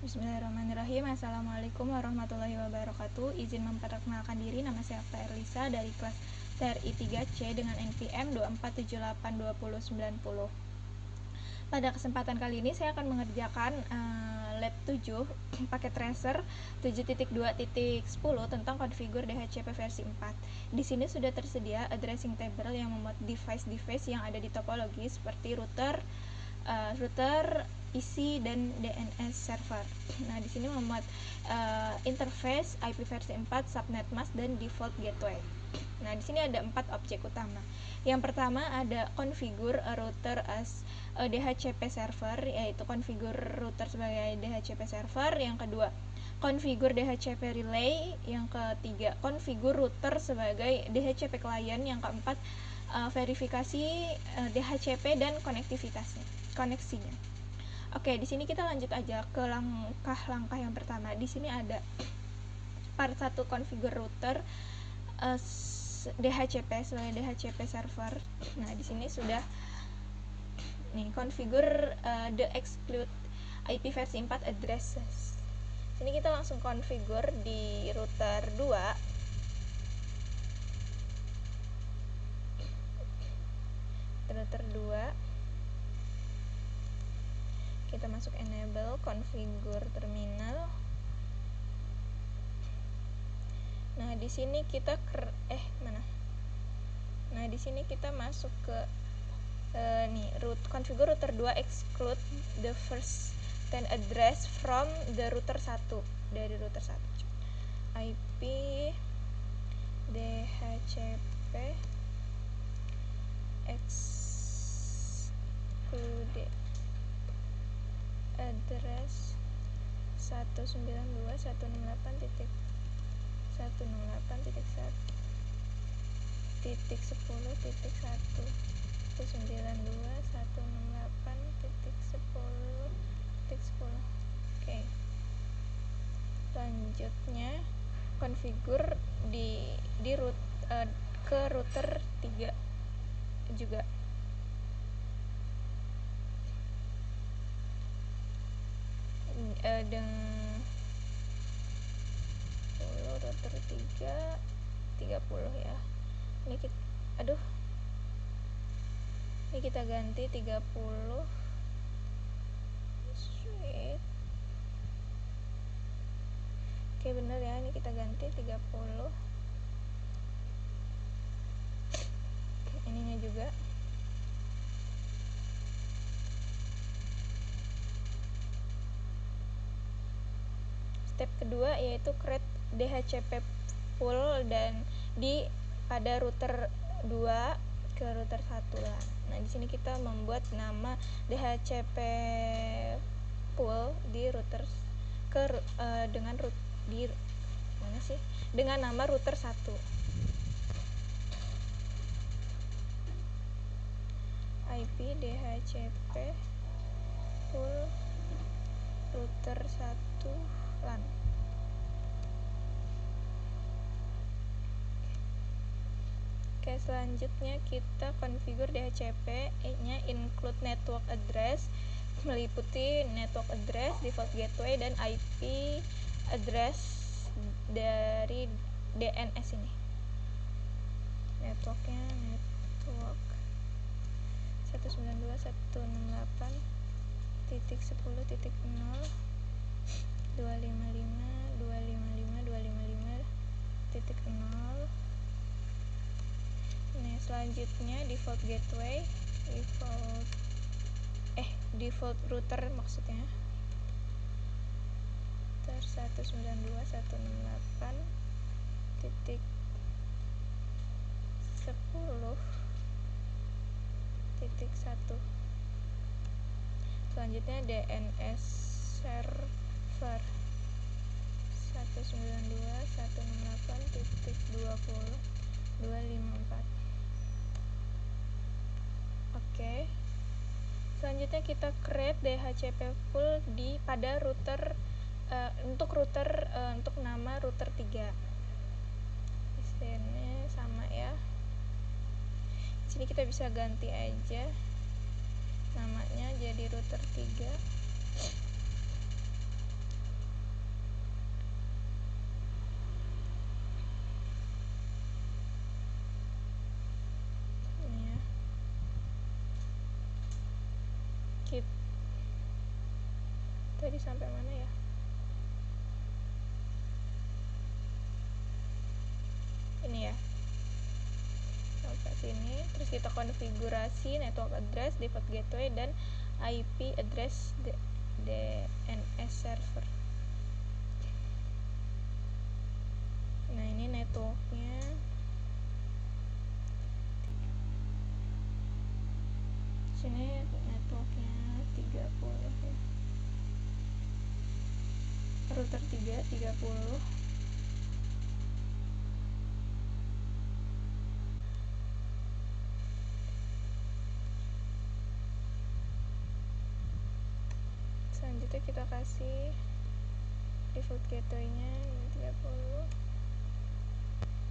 Bismillahirrahmanirrahim. Assalamualaikum warahmatullahi wabarakatuh. Izin memperkenalkan diri, nama saya Afta Erlisa dari kelas TRI 3C dengan NPM 24782090. Pada kesempatan kali ini saya akan mengerjakan lab 7 paket tracer 7.2.10 tentang konfigur DHCP versi 4. Di sini sudah tersedia addressing table yang memuat device-device yang ada di topologi seperti router, PC dan DNS server. Nah, di sini memuat interface IP versi 4, subnet mask dan default gateway. Nah, di sini ada 4 objek utama. Yang pertama ada configure a router as a DHCP server, yaitu configure router sebagai DHCP server. Yang kedua, configure DHCP relay. Yang ketiga, configure router sebagai DHCP client. Yang keempat, verifikasi DHCP dan koneksinya. Oke, di sini kita lanjut aja ke langkah-langkah yang pertama. Di sini ada part 1 configure router DHCP sebagai DHCP server. Nah, di sini sudah nih configure the exclude IP versi 4 addresses. Sini kita langsung configure di router 2. Kita masuk enable configure terminal. Nah, di sini kita di sini kita masuk ke configure router 2 exclude the first 10 address from the router 1. Dari router 1 IP DHCP exclude address 192.168.1.1.10.10. Oke. Selanjutnya configure di root ke router 3 juga. Dengan router 30 ya. Ini kita ganti 30. Sweet. Oke, bener ya, ini kita ganti 30. Ininya juga. Step kedua yaitu create DHCP pool dan pada router 2 ke router 1 lah. Nah, di sini kita membuat nama DHCP pool di router dengan nama router 1. IP DHCP pool router 1 LAN. Oke, selanjutnya kita configure DHCP-nya include network address, meliputi network address, default gateway, dan IP address dari DNS ini. Networknya network 192.168.10.255.255.255.0. Nah, selanjutnya default gateway, default router maksudnya. 192.168.10.1. Selanjutnya DNS server 192.168.20.254. Oke. Selanjutnya kita create DHCP pool pada router untuk nama router 3. Di sini sama ya. Di sini kita bisa ganti aja namanya jadi router 3. tadi sampai mana ya? Ini ya, sampai sini. Terus kita konfigurasi network address, default gateway, dan IP address DNS server. Nah, ini networknya. Sini networknya 30 ya. Router 30. Selanjutnya kita kasih default gateway-nya ini 30.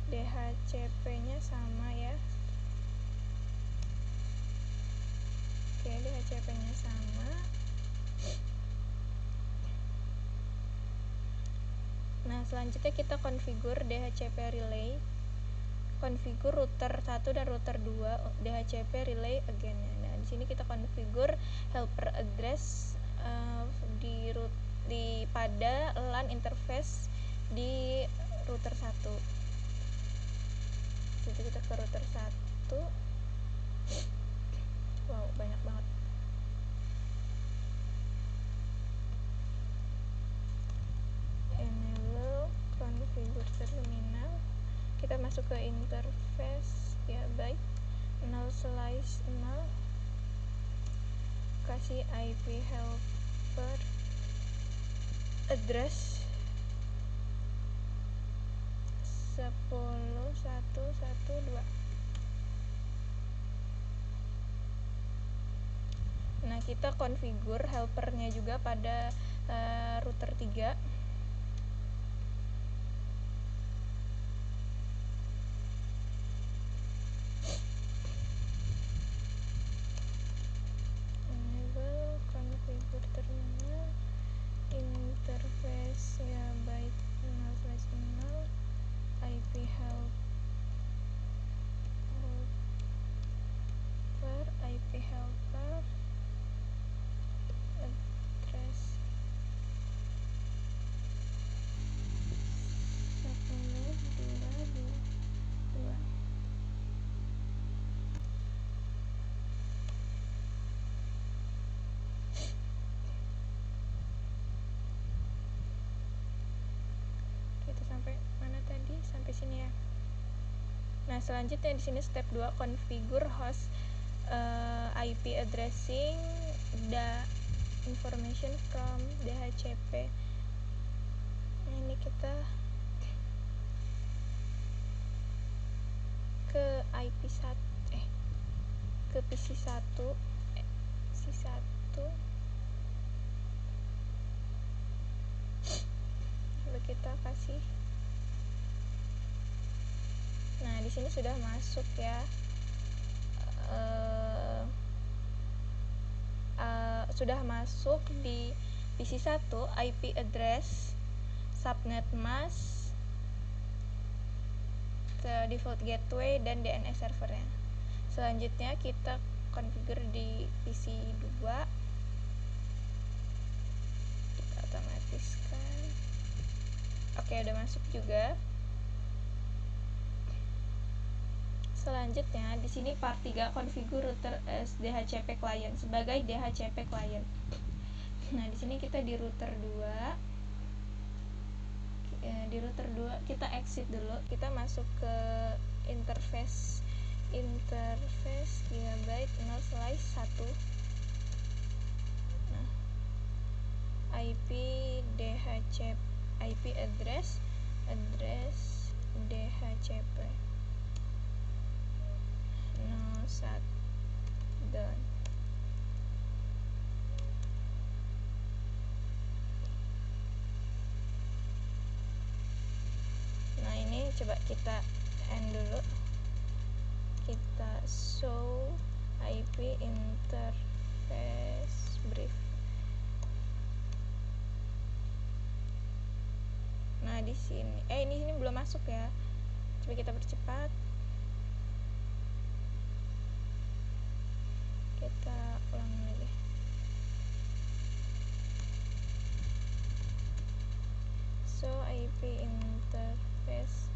DHCP-nya sama ya. Oke, DHCP-nya sama. Nah, selanjutnya kita konfigur DHCP relay. Konfigur router 1 dan router 2 DHCP relay again ya. Nah, di sini kita konfigur helper address pada LAN interface di router 1. Jadi kita ke router 1. Wow, banyak banget. Enable configure terminal. Kita masuk ke interface ya, baik. 0/0. Kasih IP helper address 10.1.1.2. Nah, kita konfigur helpernya juga pada router 3. Enable configure terminal, interface ya, baik 0/0, IP helper address 10.2.2. Kita sampai mana tadi? Sampai sini ya. Nah, selanjutnya di sini step 2, configure host IP addressing information from DHCP. Nah, ini kita ke IP1 ke PC1 coba kita kasih. Nah, di sini sudah masuk ya. Sudah masuk di PC1 IP address, subnet mask, default gateway, dan DNS servernya. Selanjutnya kita configure di PC2. Kita otomatiskan. Oke, udah masuk juga. Selanjutnya di sini part 3, configure router as DHCP client sebagai DHCP client. Nah, di sini kita di router 2. Di router 2 kita exit dulu. Kita masuk ke interface gigabyte 0/1. Nah, IP DHCP, IP address DHCP 01 done. Nah, ini coba kita end dulu. Kita show IP interface brief. Nah, di sini ini belum masuk ya. Coba kita percepat. Kita ulangi lagi. So IP interface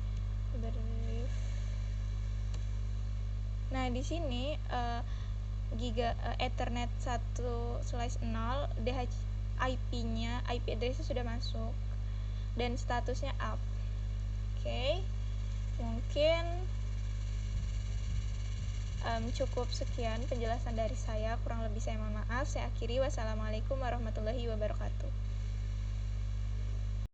brief. Nah, di sini Ethernet 1/0 IP-nya, IP address sudah masuk dan statusnya up. Oke. Mungkin cukup sekian penjelasan dari saya, kurang lebih saya mohon maaf. Saya akhiri. Wassalamualaikum warahmatullahi wabarakatuh.